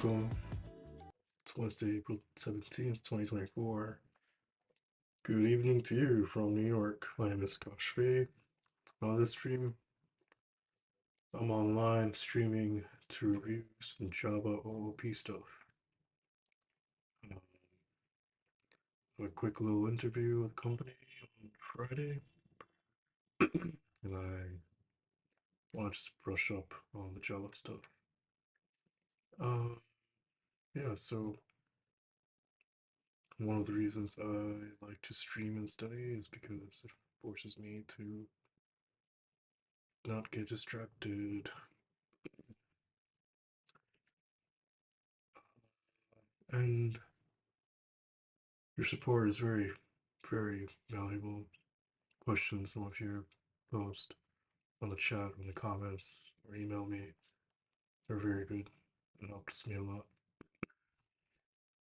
Welcome. It's Wednesday, April 17th, 2024. Good evening to you from New York. My name is Kashfi. On this stream, I'm online streaming to review some Java OOP stuff. A quick little interview with the company on Friday, and I want to just brush up on the Java stuff. Uh, yeah, so one of the reasons I like to stream and study is because it forces me to not get distracted. And your support is very, very valuable. Questions, some of your post on the chat, in the comments, or email me, they're very good. It helps me a lot.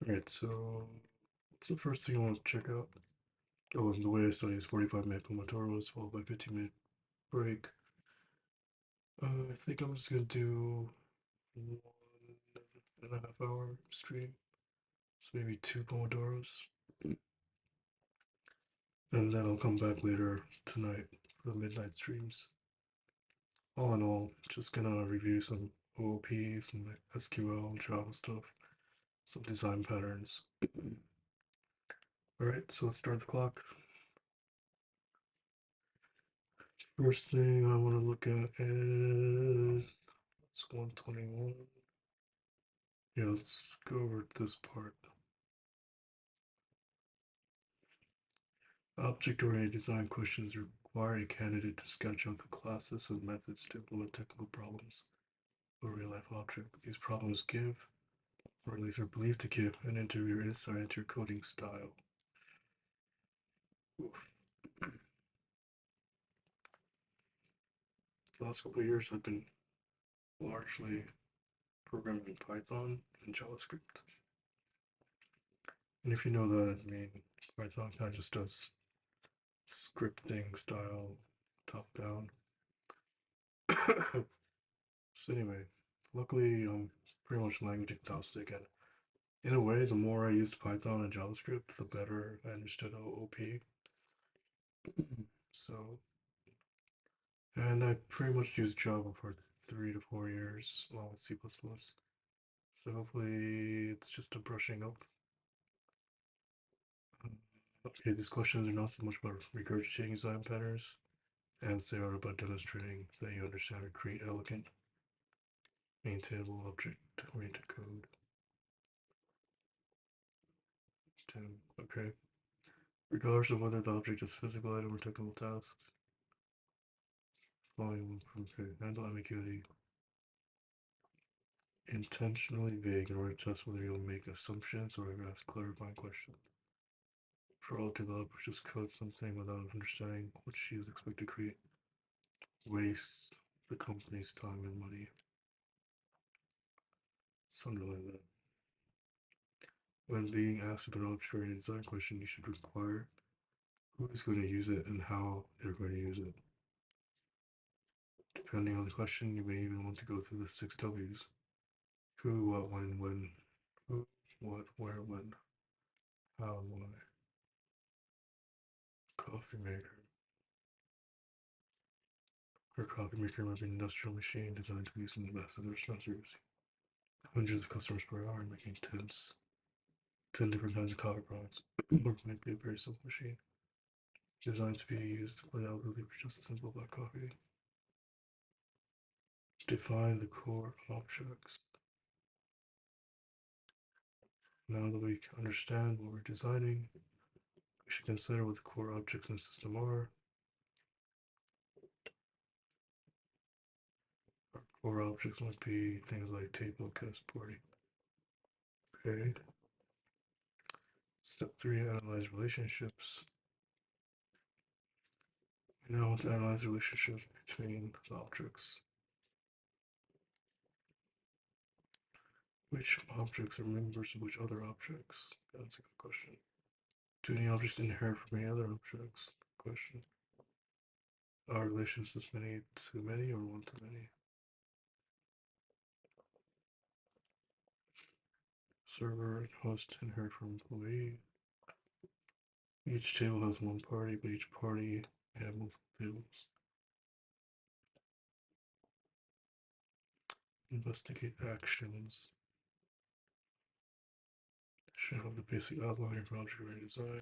Alright, so what's the first thing I want to check out? Oh, and the way I study is 45-minute Pomodoros followed by 15-minute break. I think I'm just gonna do 1.5 hour stream. So maybe 2 Pomodoros. And then I'll come back later tonight for the midnight streams. All in all, just gonna review some OOP, some SQL, Java stuff, some design patterns. Alright, so let's start the clock. First thing I want to look at is it's 121. Yeah, let's go over this part. Object-oriented design questions require a candidate to sketch out the classes and methods to implement technical problems for a real-life object. These problems give or at least are believed to give an interviewer insight into your coding style. Oof. The last couple of years, I've been largely programming in Python and JavaScript. And if you know that, I mean, Python kind of just does scripting style top down. So anyway, luckily I'm pretty much language agnostic, and in a way, the more I used Python and JavaScript, the better I understood OOP. So, and I pretty much used Java for 3 to 4 years along with C++. So hopefully it's just a brushing up. Okay, these questions are not so much about regurgitating design patterns as they are about demonstrating that you understand how to create elegant, maintainable object-oriented code. 10. Okay. Regardless of whether the object is physical item or technical tasks, volume, okay, handle ambiguity. Intentionally vague in order to test whether you'll make assumptions or ask clarifying questions. For all developers, just code something without understanding what she is expected to create. Waste the company's time and money. Something like that. When being asked about an object-oriented design question, you should require who is going to use it and how they're going to use it. Depending on the question, you may even want to go through the 6 W's. Who, what, when. Who, what, where, when. How, why. Coffee maker. Her coffee maker might be an industrial machine designed to be used in the best of their dispensers. Hundreds of customers per hour making 10 different kinds of coffee products. Or it might be a very simple machine designed to be used by the elderly for just a simple black coffee. Define the core objects. Now that we understand what we're designing, we should consider what the core objects in the system are. Our core objects might be things like table, cast, boarding. Okay. Step 3, analyze relationships. We now want to analyze relationships between the objects. Which objects are members of which other objects? That's a good question. Do any objects inherit from any other objects? Good question. Are relations as many to many or one to many? Server and host inherit from employee. Each table has one party, but each party has multiple tables. Investigate actions. Show the basic outline for object design.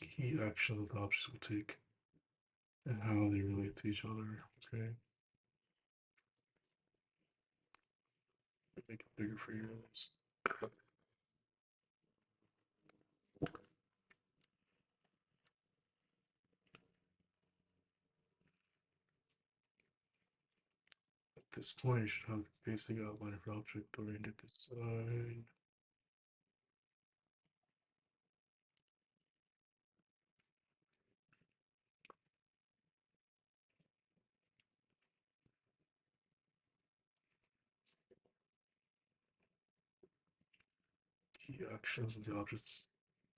Key actions that the objects will take and how they relate to each other. Okay. Make it bigger for you guys. At this point, you should have the basic outline for object-oriented design. Key actions that the objects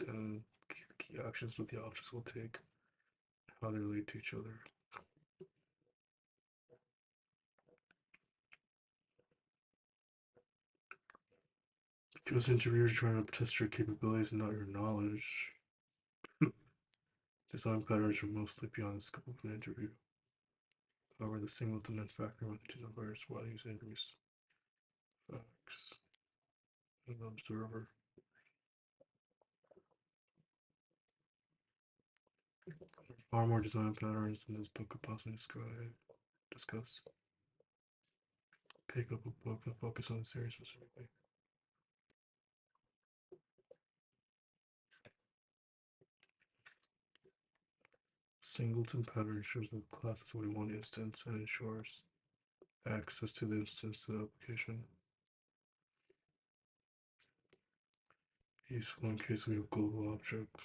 and key actions that the objects will take, how they relate to each other. Because interviewers are trying to test your capabilities and not your knowledge. Design patterns are mostly beyond the scope of an interview. However, the singleton and factor method of various values increase facts and observer. Far more design patterns than this book could possibly discuss. Pick up a book and focus on the series specifically. Singleton pattern shows that the class is only one instance and ensures access to the instance to the application. useful in case we have global objects.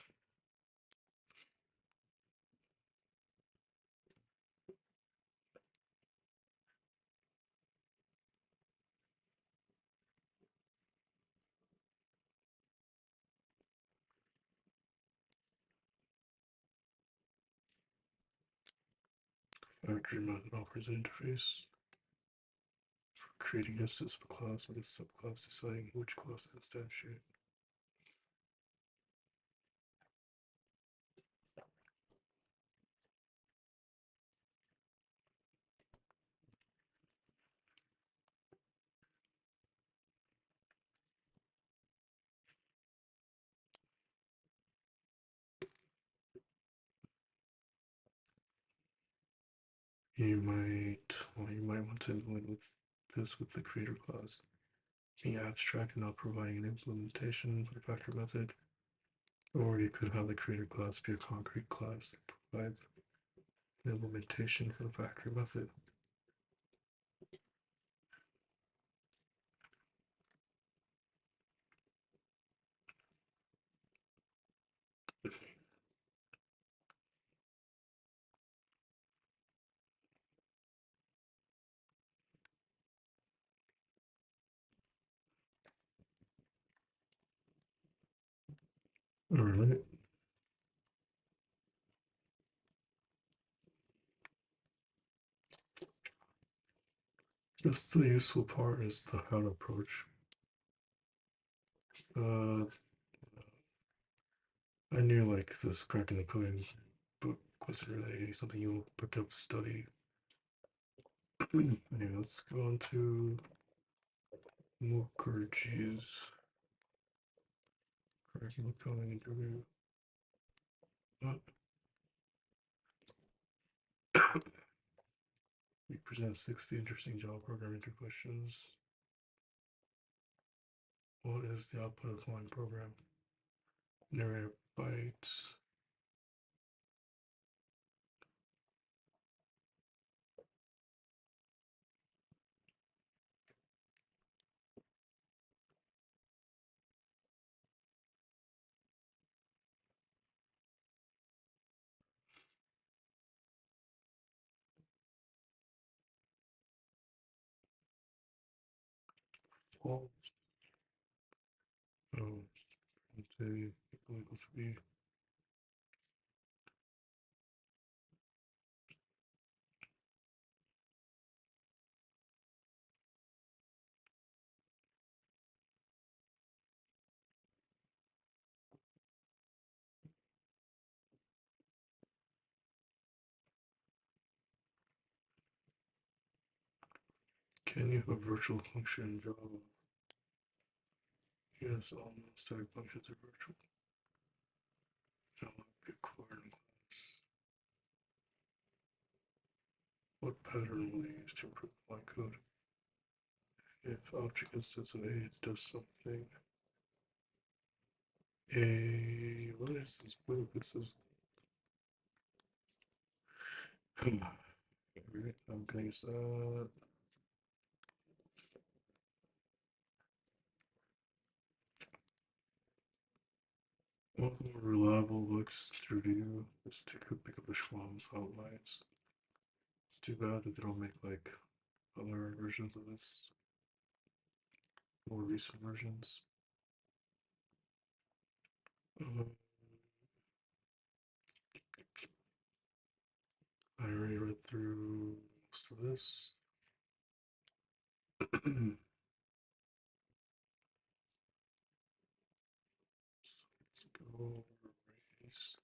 Factory method offers an interface for creating instance of a class with a subclass deciding which class to instantiate. You might want to implement this with the creator class, being abstract and not providing an implementation for the factor method. Or you could have the creator class be a concrete class that provides an implementation for the factor method. All right. Just the useful part is the how to approach. I knew like this cracking the coding book wasn't really something you'll pick up to study. Anyway, let's go on to Mukherjee's cracking the coding interview. We present 60 interesting Java programming questions. What is the output of the following program? Narrator bytes. False. Oh, say equal to be. Can you have a virtual function in Java? Yes, all non-static functions are virtual. Java be a coordinate class. What pattern will you use to improve my code? If object instance of A does something. What is this? What this is? I'm gonna use that. One of the more reliable looks to review is to pick up the Schwab's outlines. It's too bad that they don't make like other versions of this, more recent versions. I already read through most of this. Let's go raise.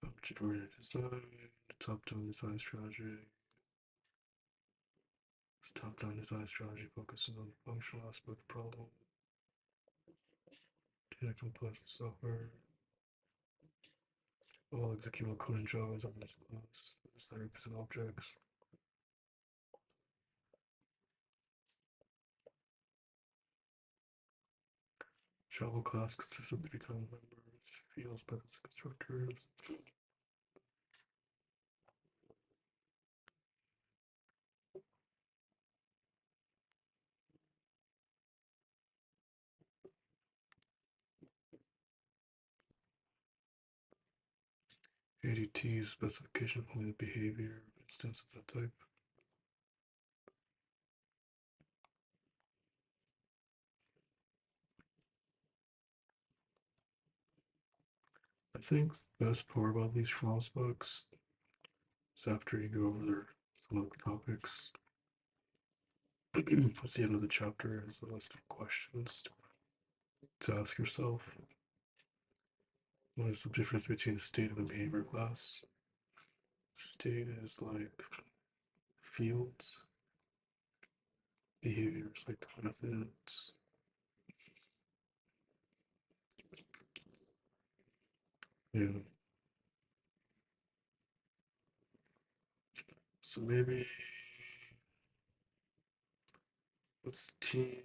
Object-oriented design, top-down design strategy. This top-down design strategy focuses on the functional aspect of the problem. Data complex software. All executable code in Java is on this class that represent objects. Java class consists of three kind of members: fields, methods, and constructors. ADT is specification of only the behavior instance of that type. I think the best part about these Schwab's books is after you go over some of the topics, at the end of the chapter is a list of questions to ask yourself. What is the difference between the state and the behavior class? State is like fields, behaviors like the methods. Yeah. So maybe let's team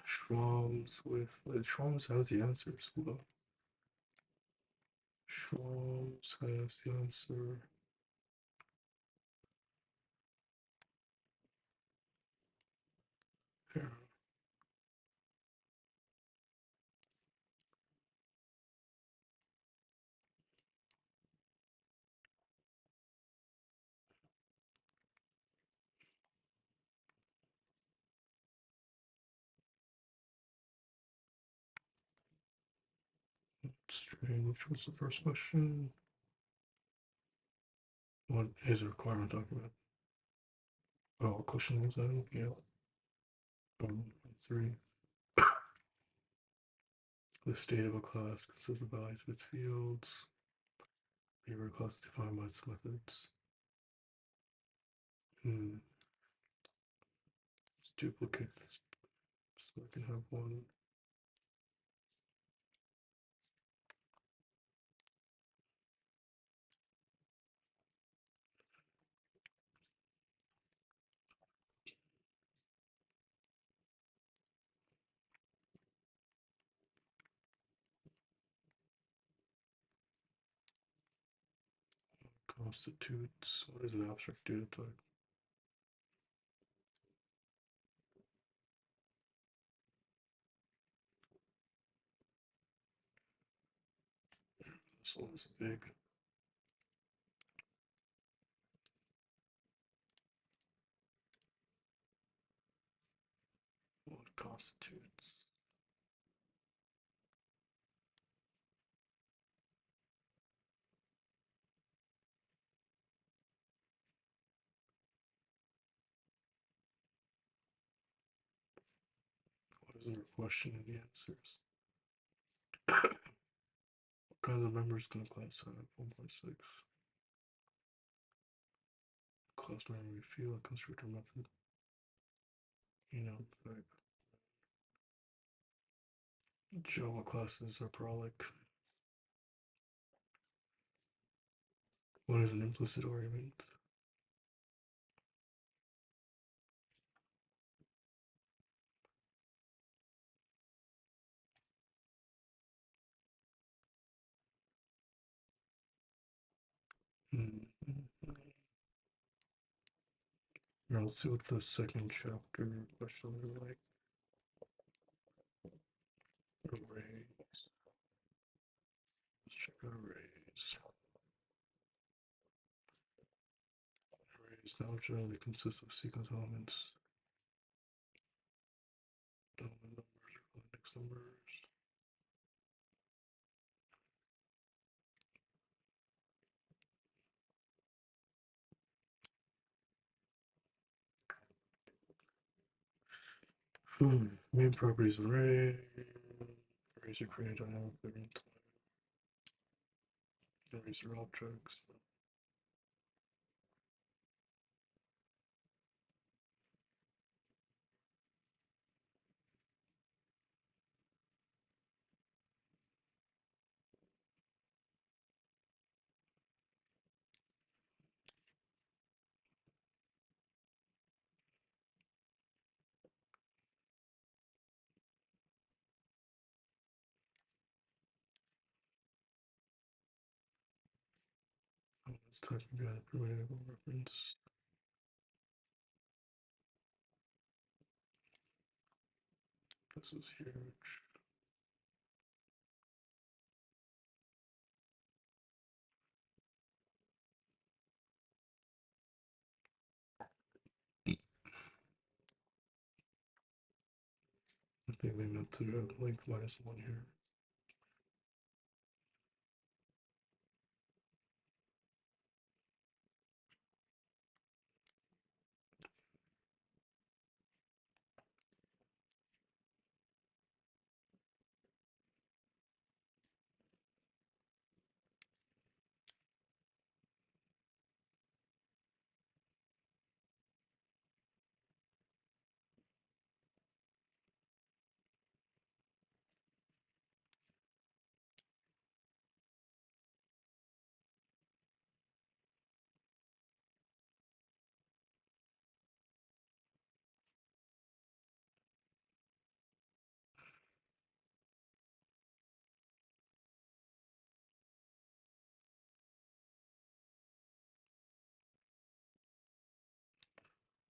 Schwab's with Schwab's has the answers. Hold on. Schwab's has the answer. Here. Strange. What's the first question? What is a requirement document? Oh, what question was that? Yeah. 3. The state of a class consists of values of its fields. Behavior class is defined by its methods. Let's duplicate this so I can have one. Constitutes. What is an abstract data type? This one's big. What constitutes? What is the question and the answers? What kinds of members can a class have? 1.6. Class memory field, constructor method. Type. Java classes are prolic. What is an implicit argument? Now let's see what the second chapter questions are like. Arrays. Let's check arrays. Arrays now generally consist of sequence elements. Element numbers or index numbers. Main properties of array. Arrays are created dynamically in time. Arrays are objects. Let's type again, variable reference. This is huge. I think they meant to have length -1 here.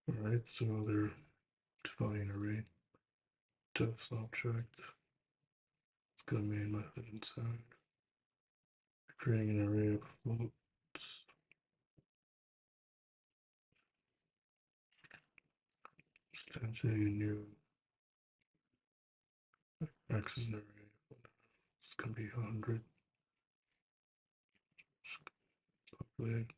All right, so now they're defining array defs object. It's got a main method inside. Creating an array of floats. Instantiating a new x is an array. It's gonna be 100. Populate.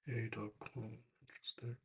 A dot clone. Interesting.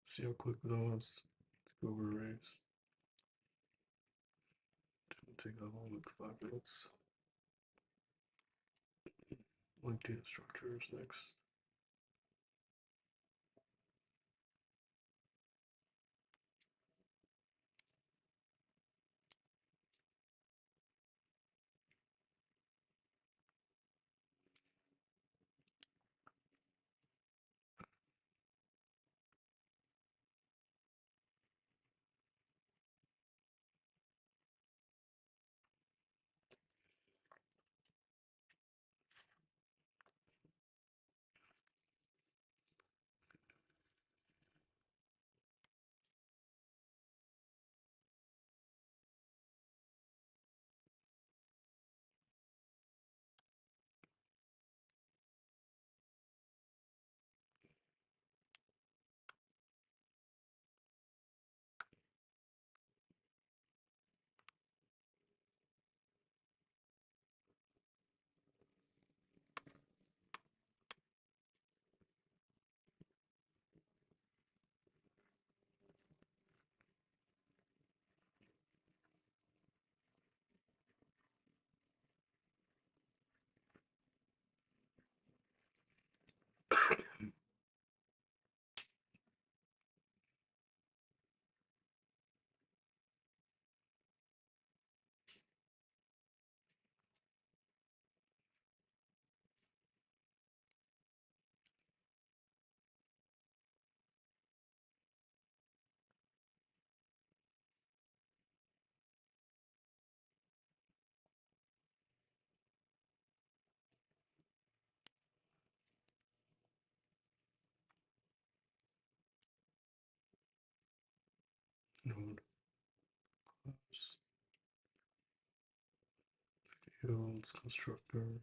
See how quick that was to go over arrays. Didn't take that long, like 5 minutes. Link data structures next. node class fields constructor.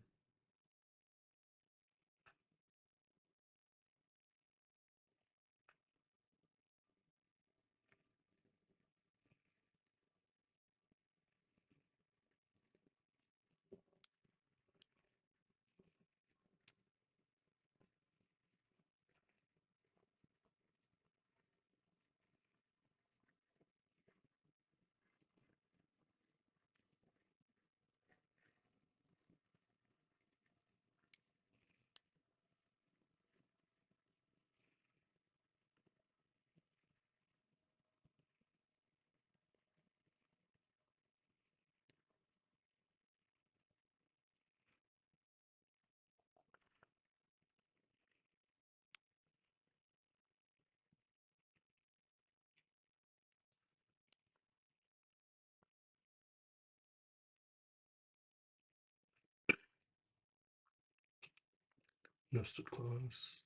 Nested clause.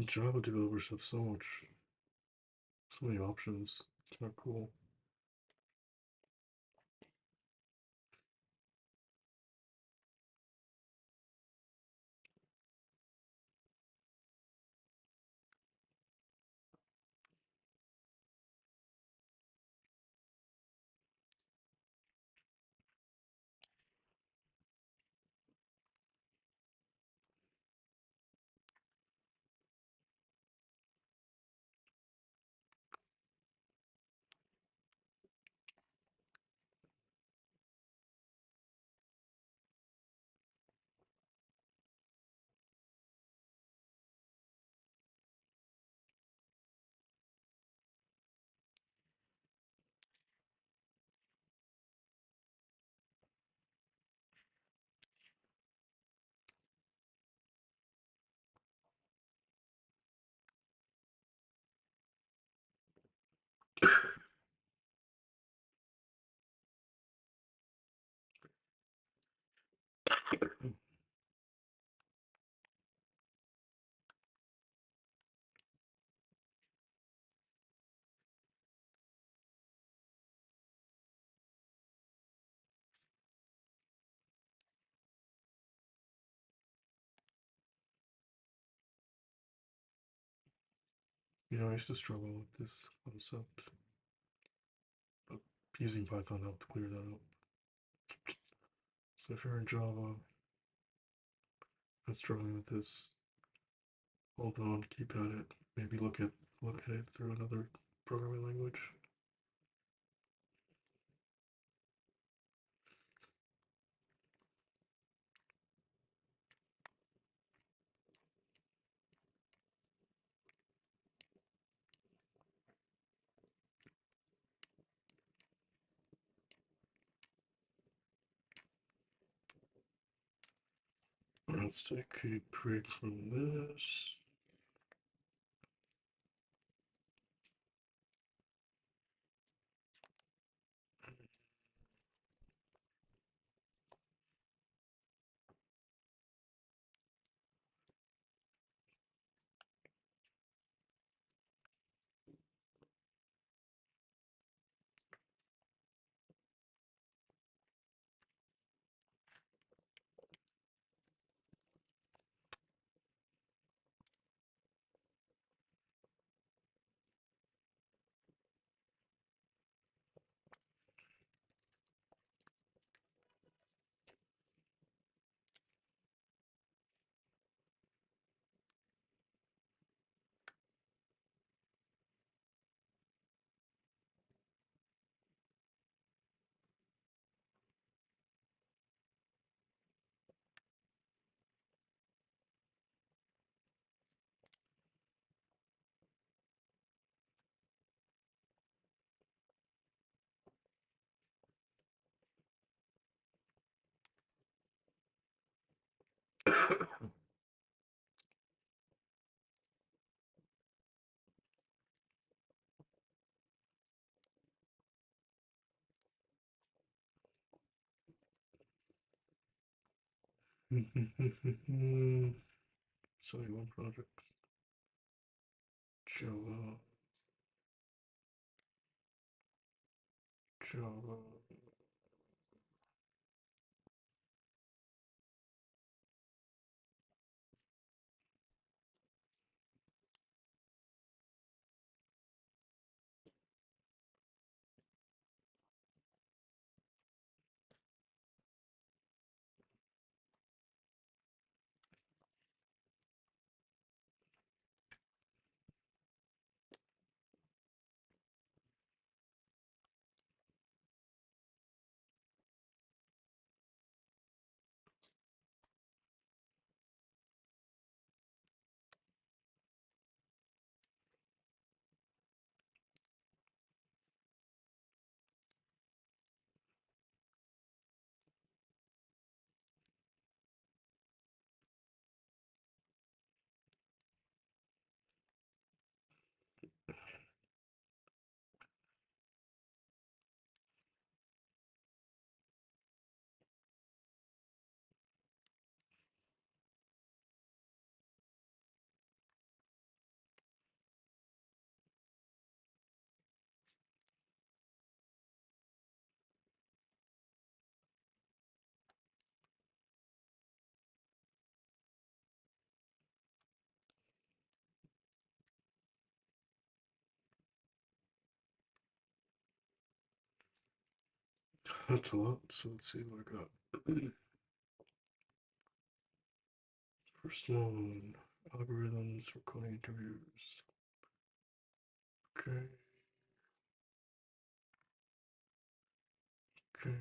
Java developers have so many options. It's not cool. I used to struggle with this concept, but using Python helped clear that up. So if you're in Java and struggling with this, hold on, keep at it. Maybe look at it through another programming language. Let's take a break from this. So one project, Java, Java. That's a lot. So let's see what I got. First one, algorithms for coding interviews. Okay. Okay.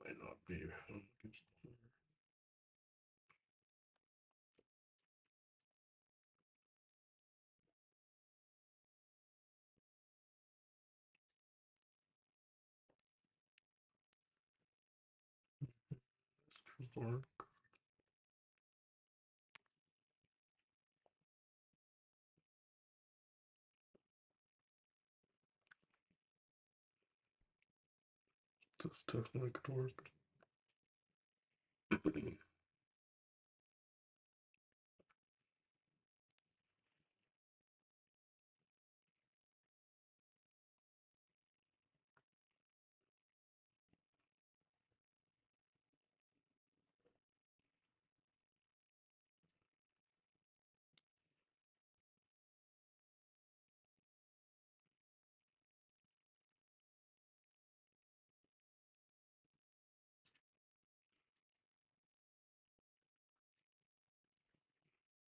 Might not be. This could work. This definitely could work.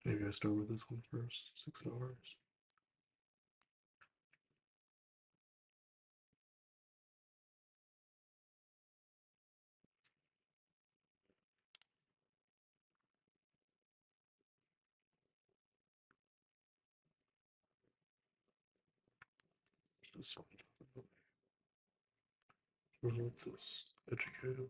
Maybe I start with this one first. 6 hours. This one. Promote this. Educated.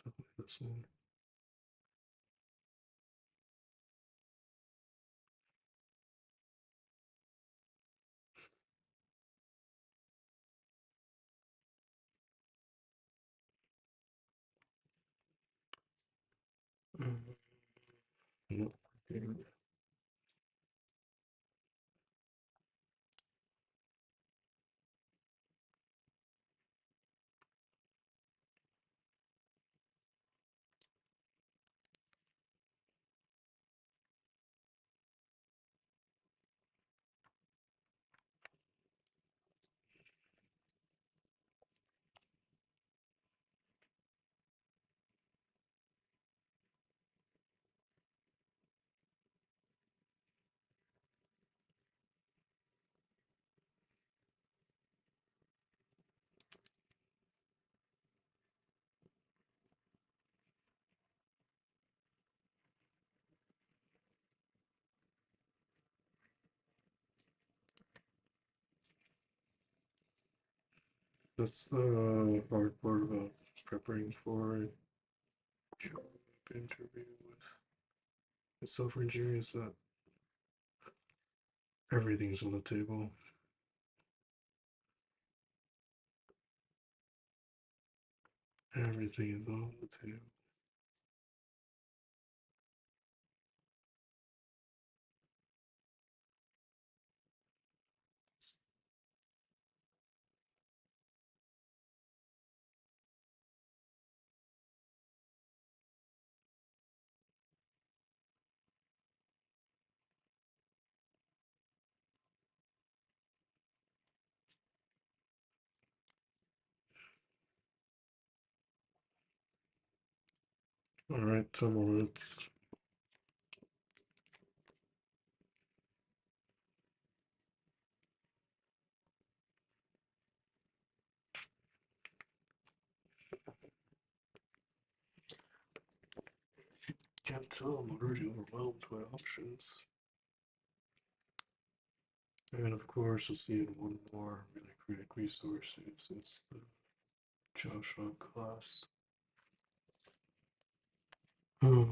Definitely this one. Not working. That's the hard part about preparing for a job interview with software engineering is that everything's on the table. Everything is on the table. All right, 10 more minutes. Can't tell, I'm already overwhelmed by options. And of course, let's see one more really great resources. It's the Joshua class. Hmm.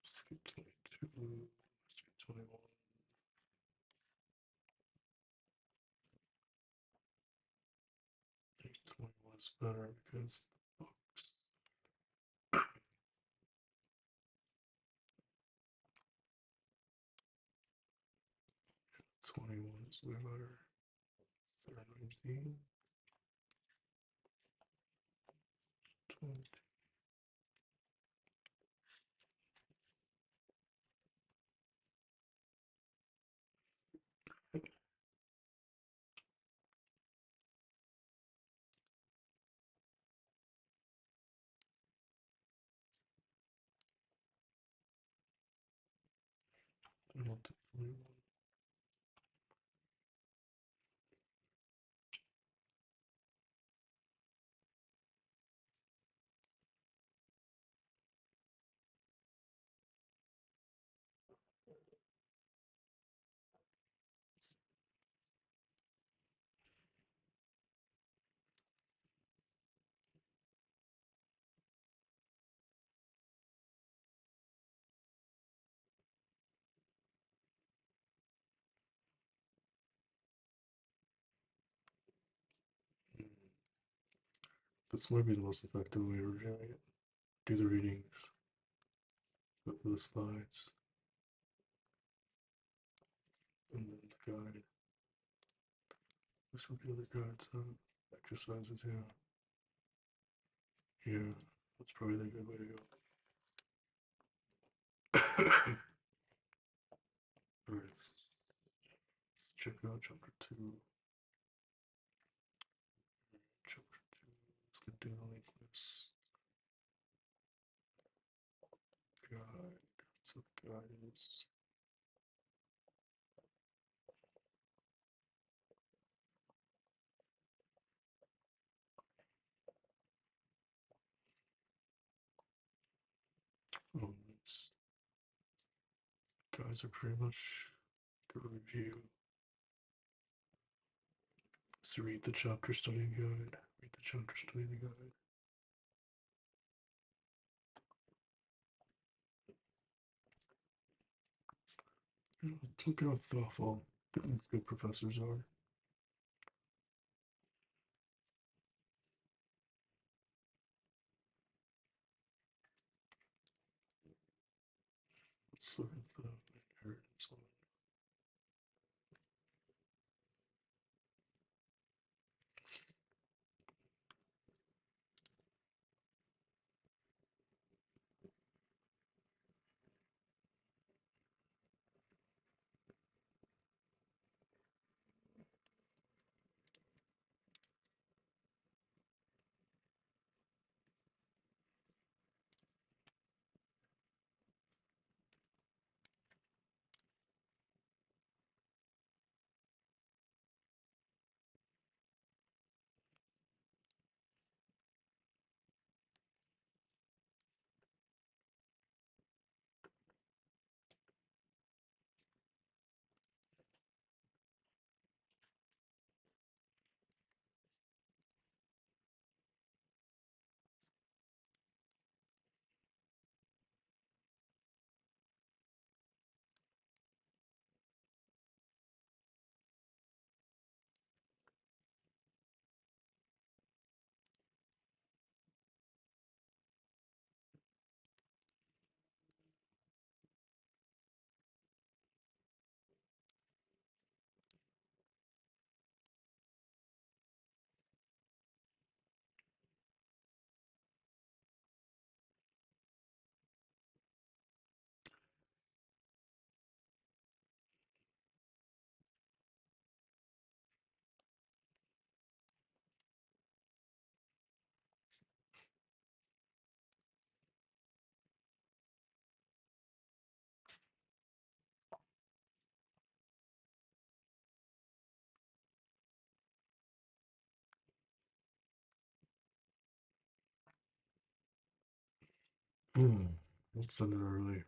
Let's get 22, let's get 21. is better because the books. 21 is way better. 19, 20. I want to 21. This might be the most effective way of reviewing it. Do the readings, go through the slides, and then the guide. This what the other guides have. Exercises here. Yeah, that's probably the good way to go. Alright, let's check out chapter 2. Chapter 2 is going to do the link list. Guide. So the guide is. It's, guys are pretty much good review. So read the chapter study guide. Read the chapter study guide. Look at how thoughtful good professors are. Let's look at the inheritance one. Let's send it early.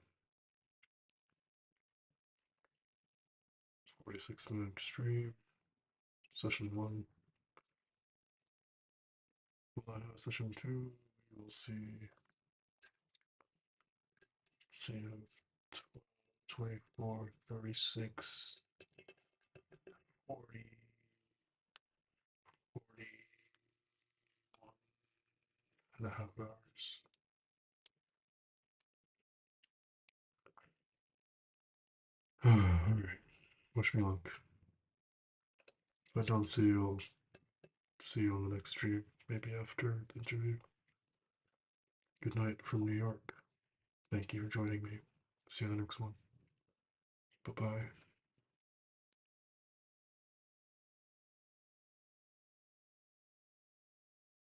46-minute stream. Session 1. We'll have session 2. You'll see. Let's see, 24, 36, 40, 41, hours. All right. Wish me luck. If I don't see you, I'll see you on the next stream, maybe after the interview. Good night from New York. Thank you for joining me. See you on the next one. Bye bye.